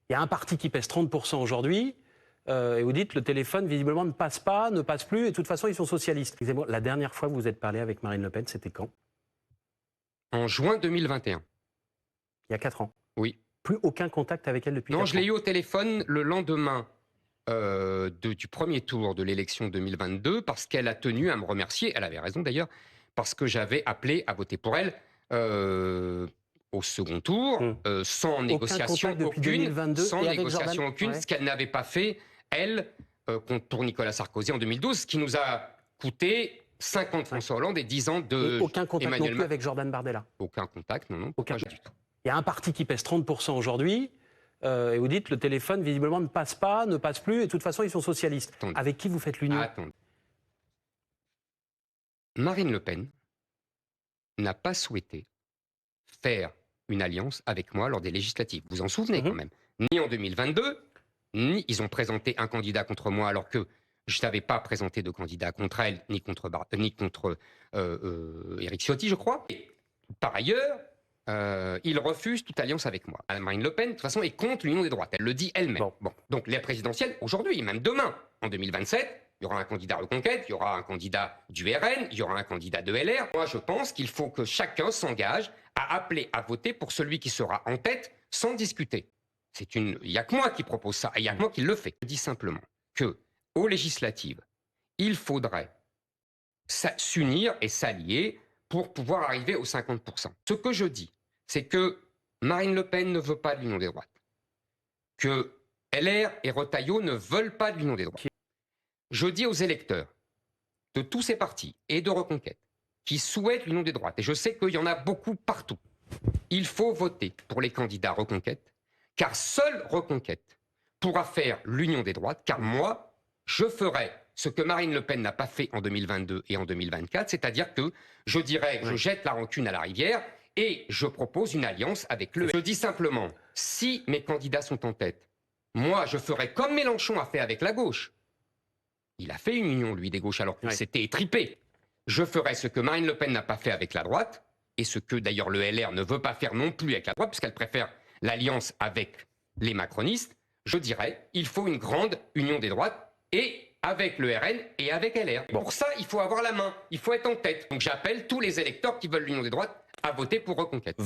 Il y a un parti qui pèse 30% aujourd'hui, et vous dites le téléphone visiblement ne passe pas, ne passe plus, et de toute façon ils sont socialistes. Excusez-moi, la dernière fois que vous êtes parlé avec Marine Le Pen, c'était quand? En juin 2021. Il y a 4 ans. Oui. Plus aucun contact avec elle depuis 4 ans. Non, je l'ai eu au téléphone le lendemain du premier tour de l'élection 2022 parce qu'elle a tenu à me remercier. Elle avait raison d'ailleurs, parce que j'avais appelé à voter pour elle au second tour, sans négociation depuis aucune, 2022, sans et avec négociation Jordan, aucune, ouais. ce qu'elle n'avait pas fait, elle, pour Nicolas Sarkozy en 2012, ce qui nous a coûté 5 ans de François Hollande et 10 ans de Et aucun contact Emmanuel non plus Macron. avec Jordan Bardella. Aucun contact, non, Aucun. pas du tout. Il y a un parti qui pèse 30% aujourd'hui, et vous dites le téléphone visiblement ne passe pas, ne passe plus, et de toute façon ils sont socialistes. Attendez. Avec qui vous faites l'union? Attendez. Marine Le Pen n'a pas souhaité faire une alliance avec moi lors des législatives. Vous vous en souvenez quand même. Ni en 2022, ni ils ont présenté un candidat contre moi alors que je n'avais pas présenté de candidat contre elle, ni contre Éric Ciotti, je crois. Et, par ailleurs, ils refusent toute alliance avec moi. Marine Le Pen, de toute façon, est contre l'union des droites. Elle le dit elle-même. Bon. Donc, les présidentielles, aujourd'hui, même demain, en 2027, il y aura un candidat Reconquête, il y aura un candidat du RN, il y aura un candidat de LR. Moi, je pense qu'il faut que chacun s'engage à appeler à voter pour celui qui sera en tête sans discuter. Il n'y a que moi qui propose ça, et il n'y a que moi qui le fais. Je dis simplement que, aux législatives, il faudrait s'unir et s'allier pour pouvoir arriver aux 50%. Ce que je dis, c'est que Marine Le Pen ne veut pas de l'union des droites, que LR et Retailleau ne veulent pas de l'union des droites. Je dis aux électeurs de tous ces partis et de Reconquête qui souhaitent l'union des droites, et je sais qu'il y en a beaucoup partout, il faut voter pour les candidats Reconquête, car seule Reconquête pourra faire l'union des droites, car moi, je ferai ce que Marine Le Pen n'a pas fait en 2022 et en 2024, c'est-à-dire que je dirais, je jette la rancune à la rivière et je propose une alliance avec le... Je dis simplement, si mes candidats sont en tête, moi, je ferai comme Mélenchon a fait avec la gauche. Il a fait une union, lui, des gauches, alors qu'il s'était étripé. Je ferai ce que Marine Le Pen n'a pas fait avec la droite, et ce que d'ailleurs le LR ne veut pas faire non plus avec la droite, puisqu'elle préfère l'alliance avec les macronistes. Je dirais, il faut une grande union des droites, et avec le RN et avec LR. Pour ça, il faut avoir la main, il faut être en tête. Donc j'appelle tous les électeurs qui veulent l'union des droites à voter pour Reconquête.